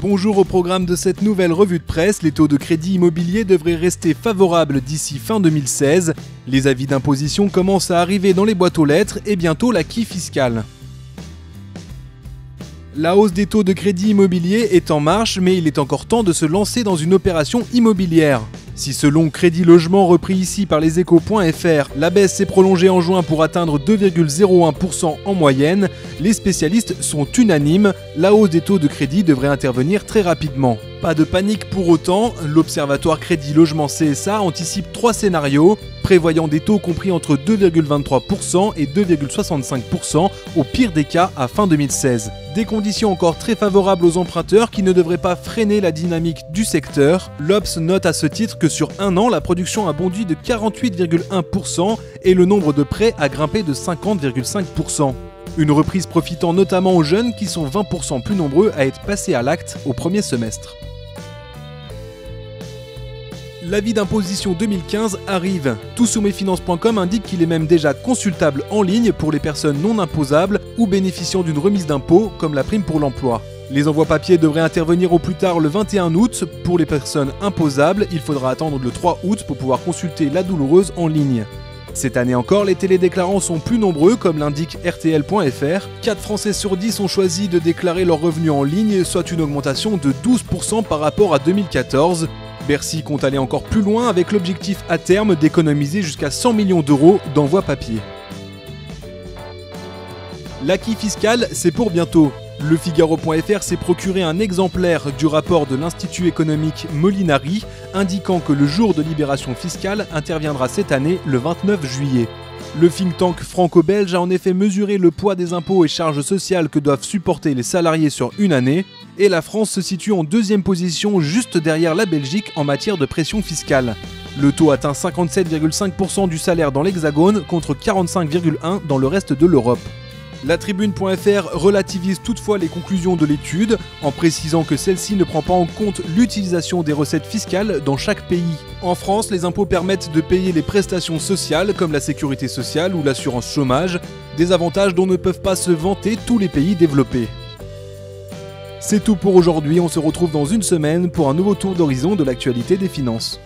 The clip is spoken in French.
Bonjour au programme de cette nouvelle revue de presse. Les taux de crédit immobilier devraient rester favorables d'ici fin 2016. Les avis d'imposition commencent à arriver dans les boîtes aux lettres et bientôt l'acquis fiscal. La hausse des taux de crédit immobilier est en marche, mais il est encore temps de se lancer dans une opération immobilière. Si selon Crédit Logement repris ici par leséchos.fr, la baisse s'est prolongée en juin pour atteindre 2,01% en moyenne, les spécialistes sont unanimes, la hausse des taux de crédit devrait intervenir très rapidement. Pas de panique pour autant, l'Observatoire Crédit Logement CSA anticipe 3 scénarios, prévoyant des taux compris entre 2,23% et 2,65% au pire des cas à fin 2016. Des conditions encore très favorables aux emprunteurs qui ne devraient pas freiner la dynamique du secteur. L'Obs note à ce titre que sur un an, la production a bondi de 48,1% et le nombre de prêts a grimpé de 50,5%. Une reprise profitant notamment aux jeunes qui sont 20% plus nombreux à être passés à l'acte au premier semestre. L'avis d'imposition 2015 arrive. Toutsoursmesfinances.com indique qu'il est même déjà consultable en ligne pour les personnes non imposables ou bénéficiant d'une remise d'impôt comme la prime pour l'emploi. Les envois papier devraient intervenir au plus tard le 21 août. Pour les personnes imposables, il faudra attendre le 3 août pour pouvoir consulter la douloureuse en ligne. Cette année encore, les télédéclarants sont plus nombreux, comme l'indique RTL.fr. 4 Français sur 10 ont choisi de déclarer leurs revenus en ligne, soit une augmentation de 12% par rapport à 2014. Bercy compte aller encore plus loin avec l'objectif à terme d'économiser jusqu'à 100 millions d'euros d'envois papier. L'acquis fiscal, c'est pour bientôt. Le Figaro.fr s'est procuré un exemplaire du rapport de l'Institut économique Molinari, indiquant que le jour de libération fiscale interviendra cette année le 29 juillet. Le think tank franco-belge a en effet mesuré le poids des impôts et charges sociales que doivent supporter les salariés sur une année, et la France se situe en deuxième position juste derrière la Belgique en matière de pression fiscale. Le taux atteint 57,5% du salaire dans l'Hexagone contre 45,1% dans le reste de l'Europe. La Tribune.fr relativise toutefois les conclusions de l'étude en précisant que celle-ci ne prend pas en compte l'utilisation des recettes fiscales dans chaque pays. En France, les impôts permettent de payer les prestations sociales comme la sécurité sociale ou l'assurance chômage, des avantages dont ne peuvent pas se vanter tous les pays développés. C'est tout pour aujourd'hui, on se retrouve dans une semaine pour un nouveau tour d'horizon de l'actualité des finances.